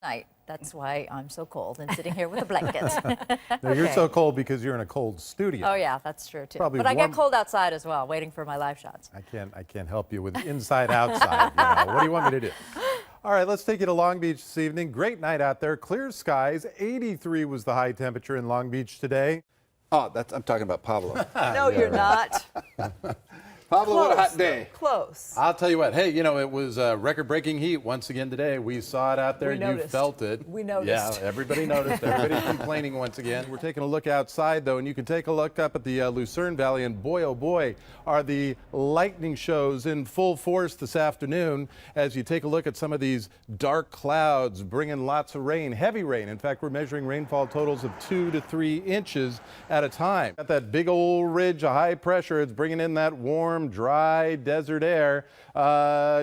Night. That's why I'm so cold and sitting here with a blanket. No, you're so cold because you're in a cold studio. Oh yeah, that's true too. Probably But I warm. get cold outside as well, waiting for my live shots. I can't help you with inside outside. You know. What do you want me to do? All right, let's take you to Long Beach this evening. Great night out there. Clear skies. 83 was the high temperature in Long Beach today. Oh, I'm talking about Pablo. No, you're not. Pablo, what a hot day. Close. I'll tell you what. Hey, you know, it was record-breaking heat once again today. We saw it out there. We You noticed. felt it. We noticed. Yeah, everybody noticed. Everybody's complaining once again. We're taking a look outside, though, and you can take a look up at the Lucerne Valley, and boy, oh boy, are the lightning shows in full force this afternoon as you take a look at some of these dark clouds bringing lots of rain, heavy rain. In fact, we're measuring rainfall totals of 2 to 3 inches at a time. Got that big old ridge of high pressure. It's bringing in that warm, dry desert air.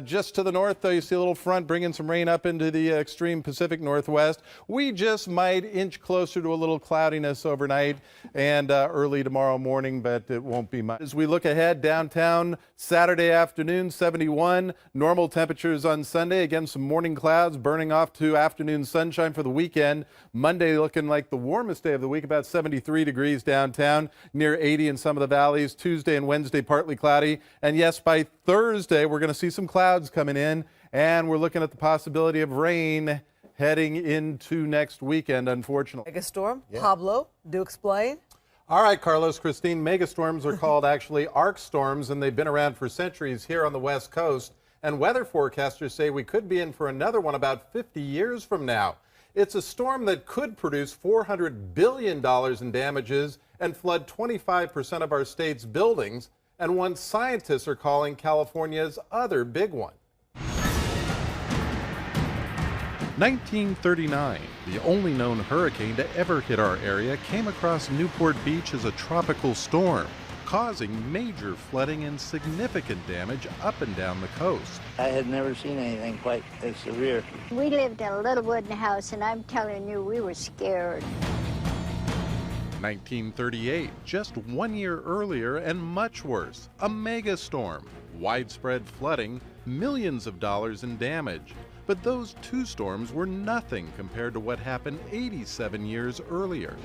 Just to the north, though, you see a little front bringing some rain up into the extreme Pacific Northwest. We just might inch closer to a little cloudiness overnight and early tomorrow morning, but it won't be much. As we look ahead, downtown Saturday afternoon, 71. Normal temperatures on Sunday. Again, some morning clouds burning off to afternoon sunshine for the weekend. Monday looking like the warmest day of the week, about 73 degrees downtown, near 80 in some of the valleys. Tuesday and Wednesday partly cloudy. And yes, by Thursday, we're going to see some clouds coming in, and we're looking at the possibility of rain heading into next weekend, unfortunately. Megastorm. Pablo, do explain. All right, Carlos, Christine, megastorms are called actually arc storms, and they've been around for centuries here on the West Coast. And weather forecasters say we could be in for another one about 50 years from now. It's a storm that could produce $400 billion in damages and flood 25% of our state's buildings, and one scientists are calling California's other big one. 1939, the only known hurricane to ever hit our area, came across Newport Beach as a tropical storm, causing major flooding and significant damage up and down the coast. I had never seen anything quite as severe. We lived in a little wooden house, and I'm telling you, we were scared. 1938, just 1 year earlier and much worse, a megastorm, widespread flooding, millions of dollars in damage. But those two storms were nothing compared to what happened 87 years earlier.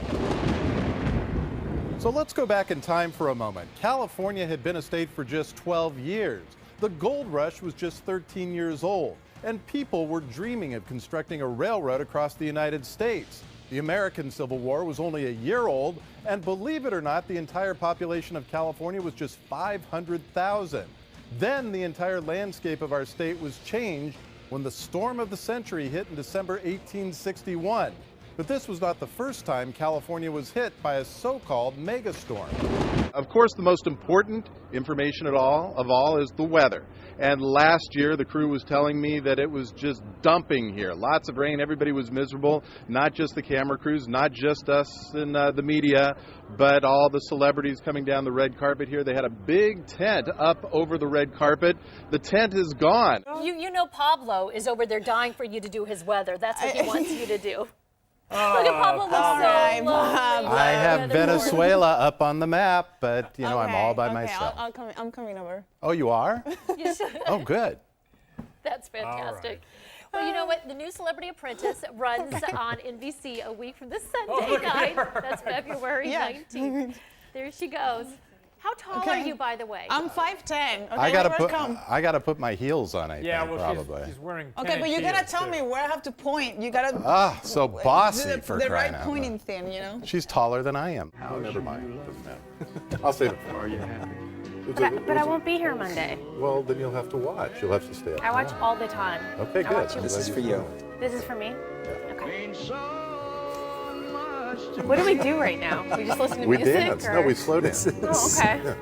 So let's go back in time for a moment. California had been a state for just 12 years. The gold rush was just 13 years old, and people were dreaming of constructing a railroad across the United States. The American Civil War was only a year old, and believe it or not, the entire population of California was just 500,000. Then the entire landscape of our state was changed when the storm of the century hit in December 1861. But this was not the first time California was hit by a so-called megastorm. Of course, the most important information of all is the weather. And last year, the crew was telling me that it was just dumping here. Lots of rain. Everybody was miserable. Not just the camera crews, not just us in the media, but all the celebrities coming down the red carpet here. They had a big tent up over the red carpet. The tent is gone. You know Pablo is over there dying for you to do his weather. That's what he wants you to do. Look at Pablo, looks so lonely. I have Venezuela up on the map, but, you know, I'm all by myself. I'm coming over. Oh, you are? You should. Oh, good. That's fantastic. Well, you know what? The new Celebrity Apprentice runs on NBC a week from this Sunday night. That's February 19th. There she goes. How tall are you, by the way? I'm 5'10". Okay, I gotta put my heels on. I think, probably. She's wearing. Okay, but you gotta tell me where I have to point. You gotta. So bossy for the crying right out pointing loud. thing, you know. She's taller than I am. Oh, never mind. Doesn't matter. I'll save it for. Are you happy? But I won't be here Monday. Well, then you'll have to watch. You'll have to stay up. I watch all the time. Okay, good. This is for you. This is for me? Okay. What do we do right now? We just listen to We music? dance. Or? No, we slow dance. Oh, okay. Yeah.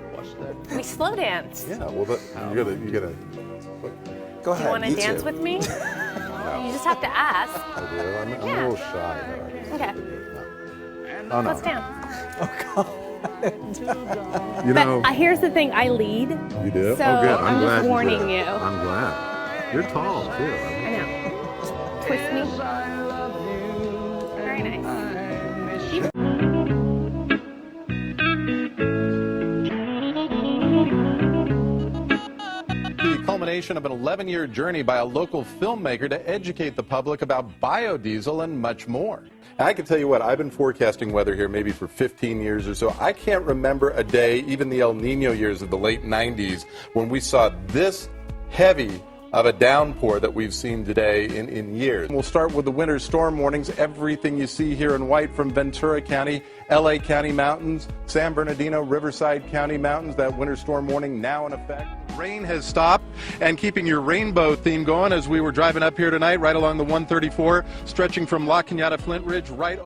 We slow dance. Yeah, well, you gotta. Go Do you want to dance too. with me? You just have to ask. I do. I'm a little shy. Though. Okay. No. Oh, no. Let's dance. You know. But here's the thing, I lead. You do? So oh, good. I'm glad just warning did. you. I'm glad. You're tall, too. I know. Twist me. Very nice. The culmination culmination of an 11-year journey by a local filmmaker to educate the public about biodiesel and much more. I can tell you what, I've been forecasting weather here maybe for 15 years or so. I can't remember a day, even the El Nino years of the late 90s, when we saw this heavy of a downpour that we've seen today in years. We'll start with the winter storm warnings. Everything you see here in white from Ventura County, LA County mountains, San Bernardino, Riverside County mountains, that winter storm warning now in effect. Rain has stopped, and keeping your rainbow theme going as we were driving up here tonight, right along the 134, stretching from La Cañada Flint Ridge right